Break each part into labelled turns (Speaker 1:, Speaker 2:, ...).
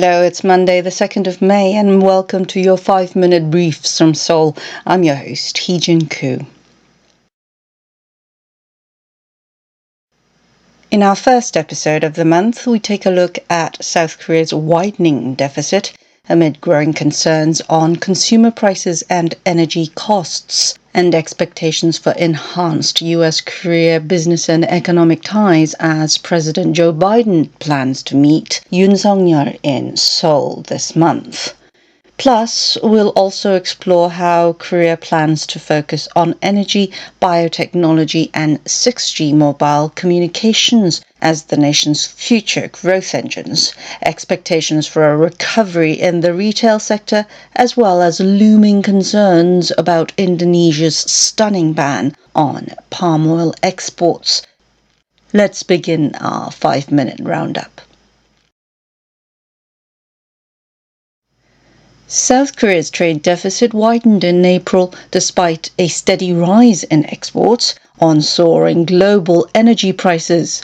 Speaker 1: Hello, it's Monday, the 2nd of May, and welcome to your 5-minute briefs from Seoul. I'm your host, Hee-Jin Koo. In our first episode of the month, we take a look at South Korea's widening deficit amid growing concerns on consumer prices and energy costs, and expectations for enhanced U.S.-Korea business and economic ties as President Joe Biden plans to meet Yoon Boksu in Seoul this month. Plus, we'll also explore how Korea plans to focus on energy, biotechnology, and 6G mobile communications as the nation's future growth engines, expectations for a recovery in the retail sector, as well as looming concerns about Indonesia's stunning ban on palm oil exports. Let's begin our 5-minute roundup. South Korea's trade deficit widened in April despite a steady rise in exports on soaring global energy prices.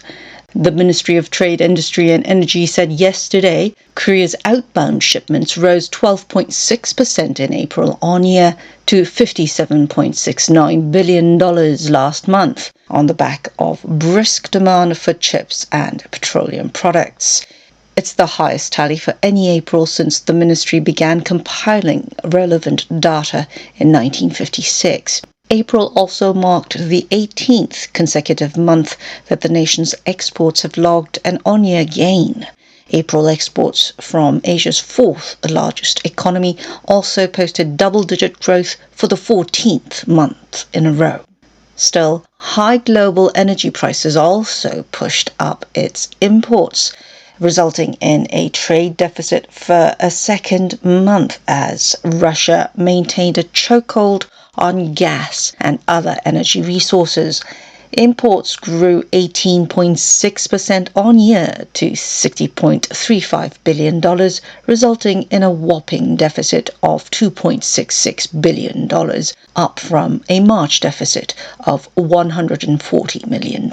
Speaker 1: The Ministry of Trade, Industry and Energy said yesterday Korea's outbound shipments rose 12.6% in April on-year to $57.69 billion last month on the back of brisk demand for chips and petroleum products. It's the highest tally for any April since the ministry began compiling relevant data in 1956. April also marked the 18th consecutive month that the nation's exports have logged an on-year gain. April exports from Asia's fourth largest economy also posted double-digit growth for the 14th month in a row. Still, high global energy prices also pushed up its imports, resulting in a trade deficit for a second month as Russia maintained a chokehold on gas and other energy resources. Imports grew 18.6% on-year to $60.35 billion, resulting in a whopping deficit of $2.66 billion, up from a March deficit of $140 million.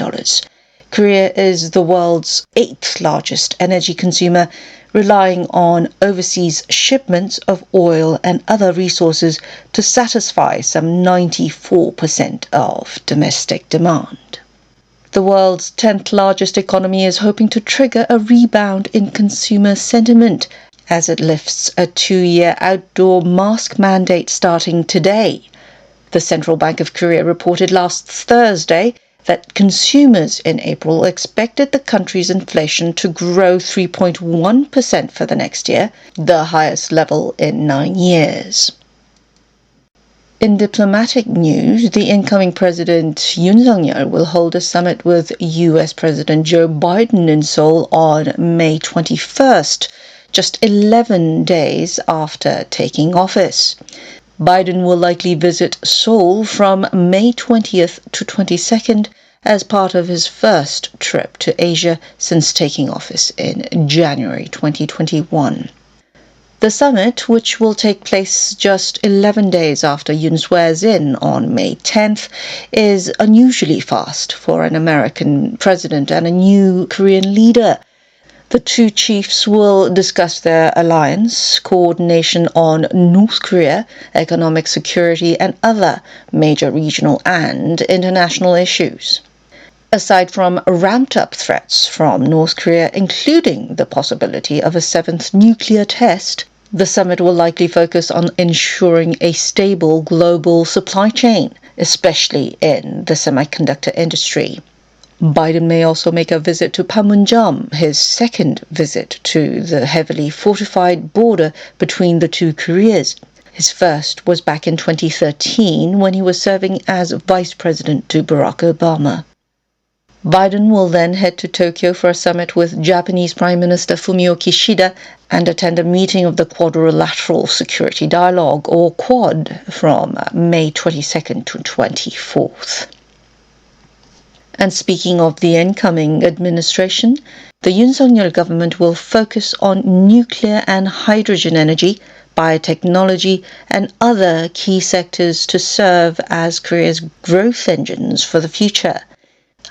Speaker 1: Korea is the world's 8th largest energy consumer, relying on overseas shipments of oil and other resources to satisfy some 94% of domestic demand. The world's 10th largest economy is hoping to trigger a rebound in consumer sentiment as it lifts a 2-year outdoor mask mandate starting today. The Central Bank of Korea reported last Thursday that consumers in April expected the country's inflation to grow 3.1% for the next year, the highest level in 9 years. In diplomatic news, the incoming President Yoon Boksu will hold a summit with U.S. President Joe Biden in Seoul on May 21st, just 11 days after taking office. Biden will likely visit Seoul from May 20th to 22nd as part of his first trip to Asia since taking office in January 2021. The summit, which will take place just 11 days after Yoon swears in on May 10th, is unusually fast for an American president and a new Korean leader. The two chiefs will discuss their alliance, coordination on North Korea, economic security, and other major regional and international issues. Aside from ramped-up threats from North Korea, including the possibility of a 7th nuclear test, the summit will likely focus on ensuring a stable global supply chain, especially in the semiconductor industry. Biden may also make a visit to Panmunjom, his second visit to the heavily fortified border between the two Koreas. His first was back in 2013 when he was serving as vice president to Barack Obama. Biden will then head to Tokyo for a summit with Japanese Prime Minister Fumio Kishida and attend a meeting of the Quadrilateral Security Dialogue, or Quad, from May 22nd to 24th. And speaking of the incoming administration, the Yoon Boksu government will focus on nuclear and hydrogen energy, biotechnology, and other key sectors to serve as Korea's growth engines for the future.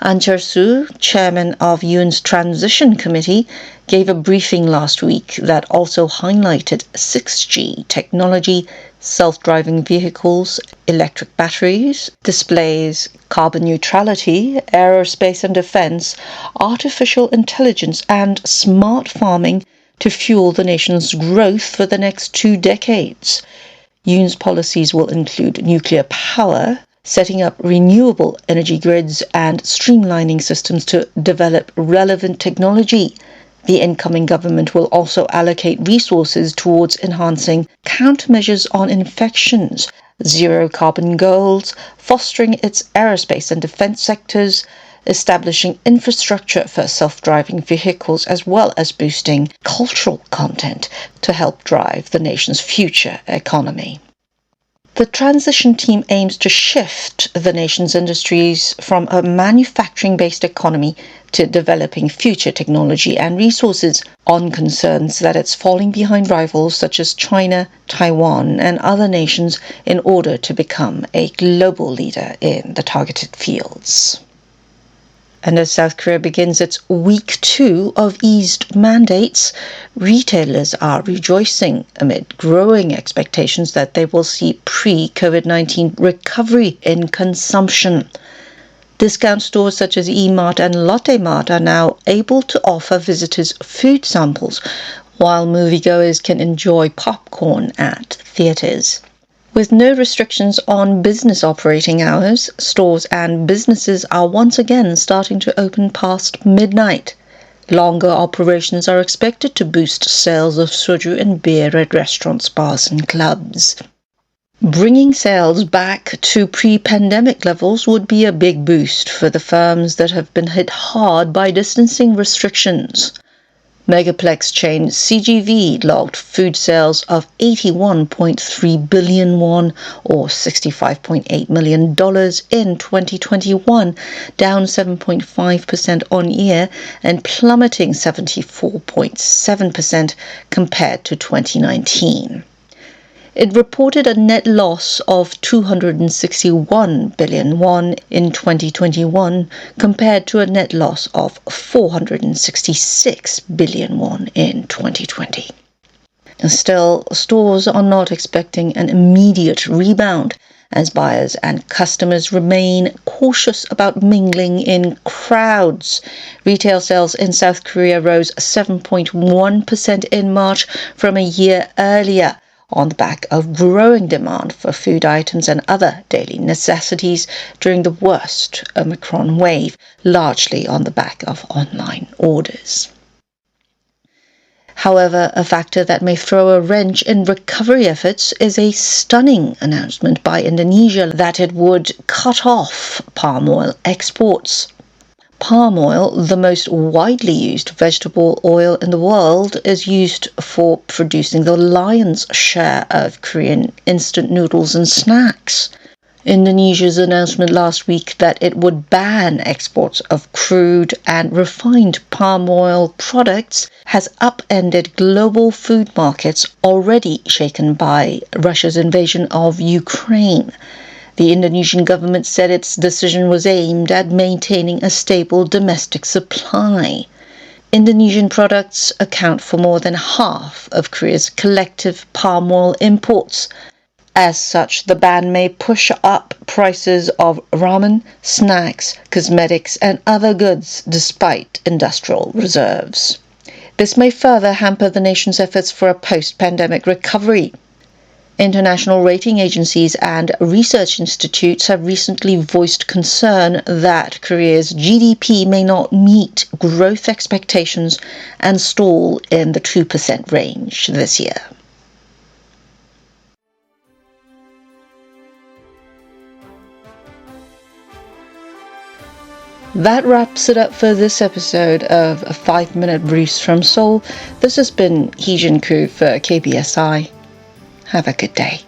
Speaker 1: An Cheol-soo, chairman of Yoon's Transition Committee, gave a briefing last week that also highlighted 6G technology, self-driving vehicles, electric batteries, displays, carbon neutrality, aerospace and defense, artificial intelligence, and smart farming to fuel the nation's growth for the next 2 decades. Yoon's policies will include nuclear power, setting up renewable energy grids, and streamlining systems to develop relevant technology. The incoming government will also allocate resources towards enhancing countermeasures on infections, zero carbon goals, fostering its aerospace and defense sectors, establishing infrastructure for self-driving vehicles, as well as boosting cultural content to help drive the nation's future economy. The transition team aims to shift the nation's industries from a manufacturing-based economy to developing future technology and resources, on concerns that it's falling behind rivals such as China, Taiwan, and other nations in order to become a global leader in the targeted fields. And as South Korea begins its week 2 of eased mandates, retailers are rejoicing amid growing expectations that they will see pre-COVID-19 recovery in consumption. Discount stores such as E-Mart and Lotte Mart are now able to offer visitors food samples, while moviegoers can enjoy popcorn at theaters. With no restrictions on business operating hours, stores and businesses are once again starting to open past midnight. Longer operations are expected to boost sales of soju and beer at restaurants, bars, and clubs. Bringing sales back to pre-pandemic levels would be a big boost for the firms that have been hit hard by distancing restrictions. Megaplex chain CGV logged food sales of 81.3 billion won, or $65.8 million in 2021, down 7.5% on year and plummeting 74.7% compared to 2019. It reported a net loss of 261 billion won in 2021 compared to a net loss of 466 billion won in 2020. Still, stores are not expecting an immediate rebound as buyers and customers remain cautious about mingling in crowds. Retail sales in South Korea rose 7.1% in March from a year earlier, on the back of growing demand for food items and other daily necessities during the worst Omicron wave, largely on the back of online orders. However, a factor that may throw a wrench in recovery efforts is a stunning announcement by Indonesia that it would cut off palm oil exports. Palm oil, the most widely used vegetable oil in the world, is used for producing the lion's share of Korean instant noodles and snacks. Indonesia's announcement last week that it would ban exports of crude and refined palm oil products has upended global food markets already shaken by Russia's invasion of Ukraine. The Indonesian government said its decision was aimed at maintaining a stable domestic supply. Indonesian products account for more than half of Korea's collective palm oil imports. As such, the ban may push up prices of ramen, snacks, cosmetics, and other goods despite industrial reserves. This may further hamper the nation's efforts for a post-pandemic recovery. International rating agencies and research institutes have recently voiced concern that Korea's GDP may not meet growth expectations and stall in the 2% range this year. That wraps it up for this episode of 5-Minute Briefs from Seoul. This has been Heejin Koo for KBSI. Have a good day.